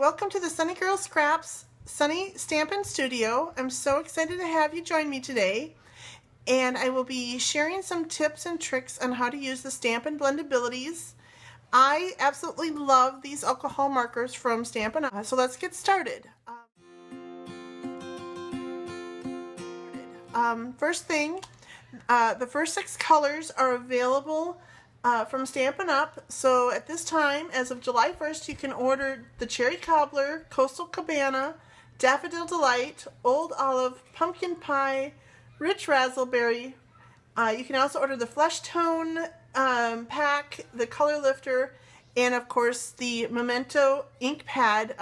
Welcome to the Sunny Girl Scraps Sunny Stampin' Studio. I'm so excited to have you join me today, and I will be sharing some tips and tricks on how to use the Stampin Blendabilities. I absolutely love these alcohol markers from Stampin Up, so let's get started. First thing, the first 6 colors are available from Stampin Up. So at this time, as of July 1st, you can order the Cherry Cobbler, Coastal Cabana, Daffodil Delight, Old Olive, Pumpkin Pie, Rich Razzleberry. You can also order the Flesh Tone pack, the Color Lifter, and of course the Memento ink pad.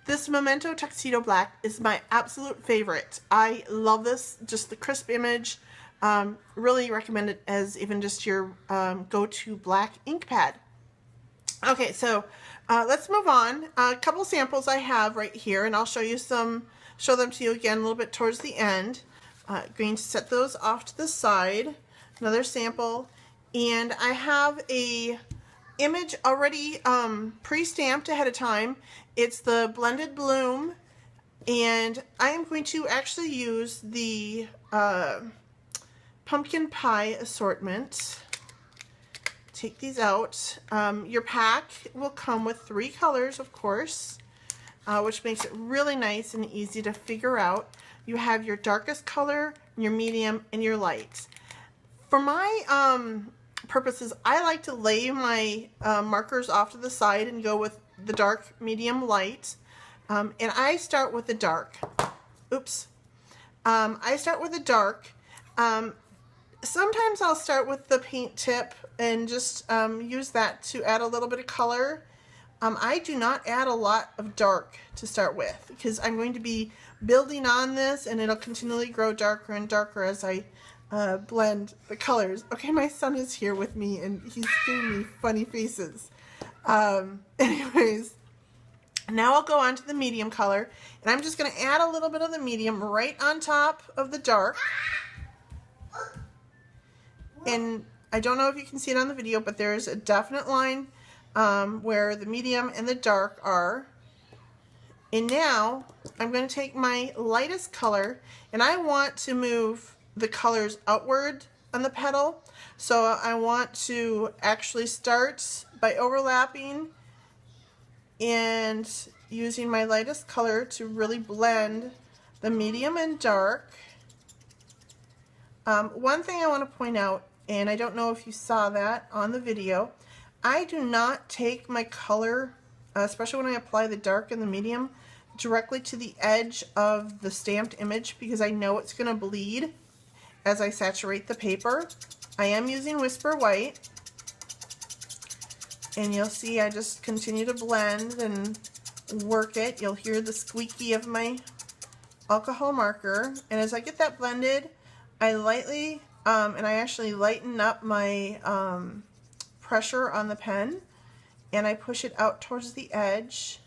This Memento Tuxedo Black is my absolute favorite. I love this, just the crisp image. Really recommend it as even just your go-to black ink pad. Okay, so let's move on. A couple samples I have right here, and I'll show them to you again a little bit towards the end. Going to set those off to the side. Another sample, and I have a image already pre-stamped ahead of time. It's the Blended Bloom, and I am going to actually use the Pumpkin Pie assortment. Take these out. Your pack will come with 3 colors, of course, which makes it really nice and easy to figure out. You have your darkest color, your medium, and your light. For my purposes, I like to lay my markers off to the side and go with the dark, medium, light. And I start with the dark. Oops. I start with the dark. Sometimes I'll start with the paint tip and just use that to add a little bit of color. I do not add a lot of dark to start with because I'm going to be building on this, and it'll continually grow darker and darker as I blend the colors. Okay, my son is here with me and he's giving me funny faces. Anyways, now I'll go on to the medium color, and I'm just going to add a little bit of the medium right on top of the dark. And I don't know if you can see it on the video, but there's a definite line where the medium and the dark are. And now I'm going to take my lightest color, and I want to move the colors outward on the petal. So I want to actually start by overlapping and using my lightest color to really blend the medium and dark. One thing I want to point out, and I don't know if you saw that on the video, I do not take my color, especially when I apply the dark and the medium, directly to the edge of the stamped image because I know it's going to bleed as I saturate the paper. I am using Whisper White, and you'll see I just continue to blend and work it. You'll hear the squeaky of my alcohol marker, and as I get that blended, I lightly and I actually lighten up my pressure on the pen, and I push it out towards the edge.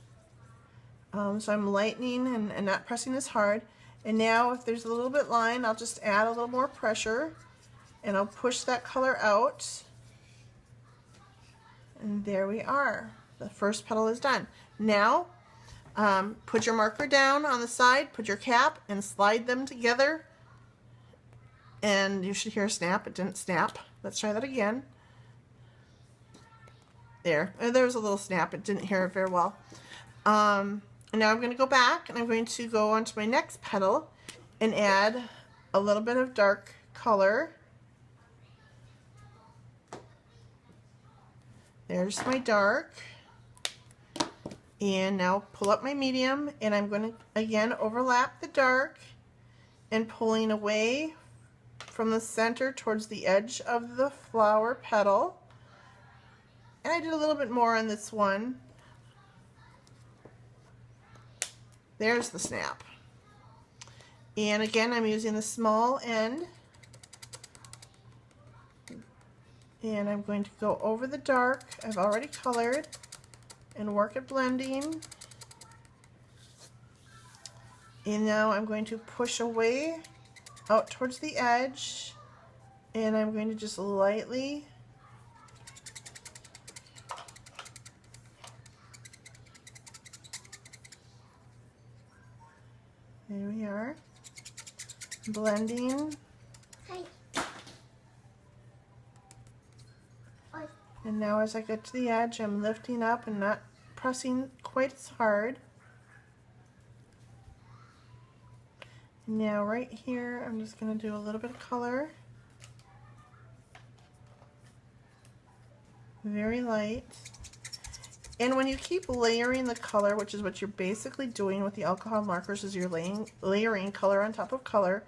So I'm lightening and not pressing as hard. And now if there's a little bit line, I'll just add a little more pressure, and I'll push that color out. And there we are. The first petal is done. Now, put your marker down on the side, put your cap, and slide them together. And you should hear a snap. It didn't snap. Let's try that again. There. There was a little snap. It didn't hear it very well. And now I'm going to go back, and I'm going to go on to my next petal and add a little bit of dark color. There's my dark. And now pull up my medium, and I'm going to again overlap the dark and pulling away from the center towards the edge of the flower petal. And I did a little bit more on this one. There's the snap. And again, I'm using the small end. And I'm going to go over the dark I've already colored and work at blending. And now I'm going to push away out towards the edge, and I'm going to just lightly blending. And now as I get to the edge, I'm lifting up and not pressing quite as hard. Now right here, I'm just going to do a little bit of color. Very light. And when you keep layering the color, which is what you're basically doing with the alcohol markers, is you're layering color on top of color,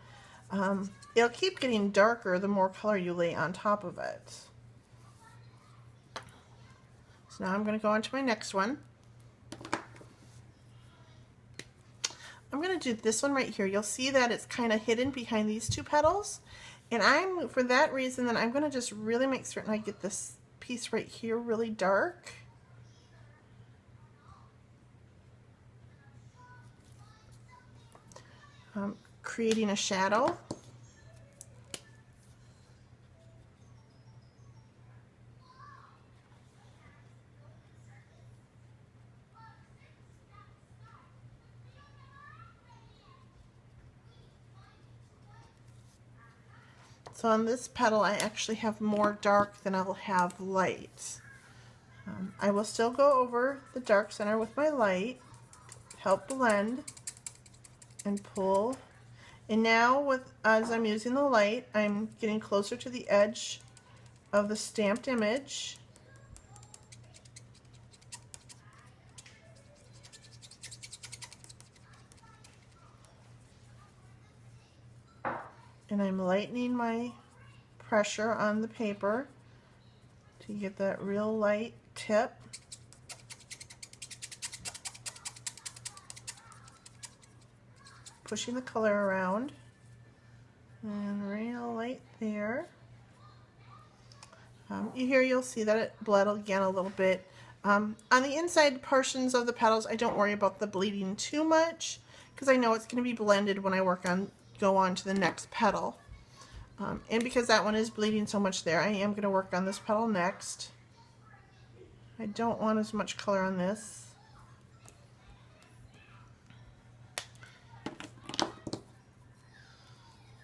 it'll keep getting darker the more color you lay on top of it. So now I'm going to go on to my next one. I'm going to do this one right here. You'll see that it's kind of hidden behind these two petals. And for that reason, then I'm going to just really make certain I get this piece right here really dark. Creating a shadow. So on this petal, I actually have more dark than I will have light. I will still go over the dark center with my light, help blend, and pull. And now, as I'm using the light, I'm getting closer to the edge of the stamped image. And I'm lightening my pressure on the paper to get that real light tip. Pushing the color around. And real light there. Here you'll see that it bled again a little bit. On the inside portions of the petals, I don't worry about the bleeding too much because I know it's going to be blended when I go on to the next petal. And because that one is bleeding so much there, I am going to work on this petal next. I don't want as much color on this.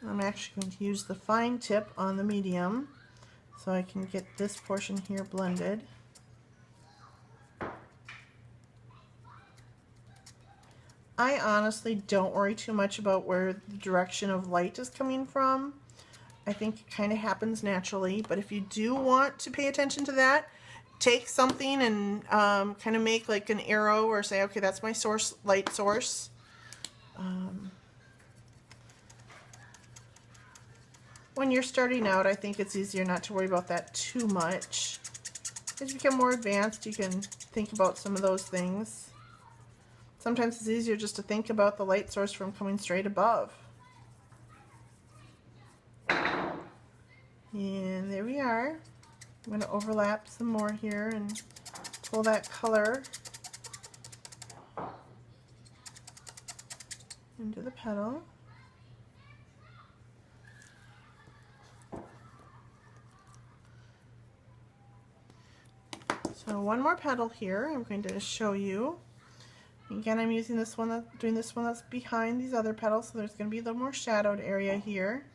I'm actually going to use the fine tip on the medium so I can get this portion here blended. I honestly don't worry too much about where the direction of light is coming from. I think it kind of happens naturally, but if you do want to pay attention to that, take something and kind of make like an arrow or say, okay, that's my source, light source. When you're starting out, I think it's easier not to worry about that too much. As you become more advanced, you can think about some of those things. Sometimes it's easier just to think about the light source from coming straight above. And there we are. I'm going to overlap some more here and pull that color into the petal. So one more petal here I'm going to show you. Again, I'm using this one, doing this one that's behind these other petals, so there's going to be a little more shadowed area here.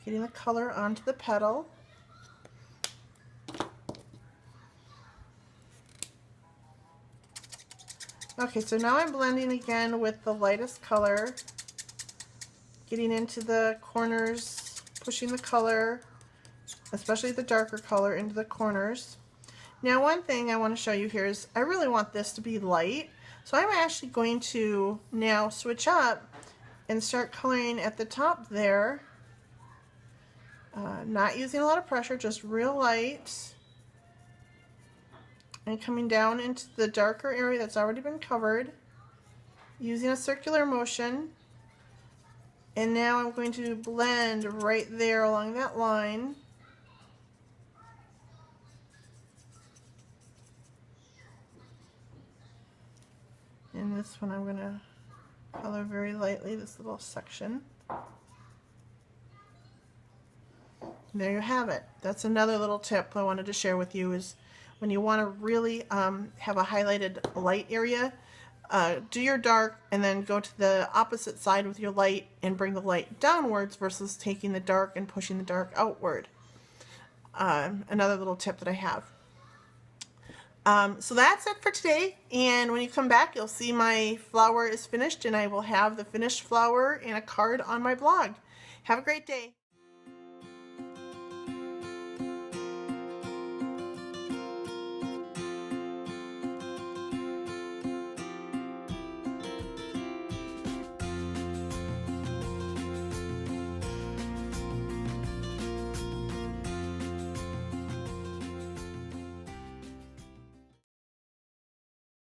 Getting the color onto the petal. Okay, so now I'm blending again with the lightest color, getting into the corners, pushing the color, especially the darker color, into the corners. Now one thing I want to show you here is I really want this to be light, so I'm actually going to now switch up and start coloring at the top there. Not using a lot of pressure, just real light, and coming down into the darker area that's already been covered, using a circular motion. And now I'm going to blend right there along that line. And this one I'm going to color very lightly, this little section. There you have it. That's another little tip I wanted to share with you, is when you want to really have a highlighted light area, do your dark and then go to the opposite side with your light and bring the light downwards versus taking the dark and pushing the dark outward. Another little tip that I have. So that's it for today, and when you come back you'll see my flower is finished, and I will have the finished flower and a card on my blog. Have a great day.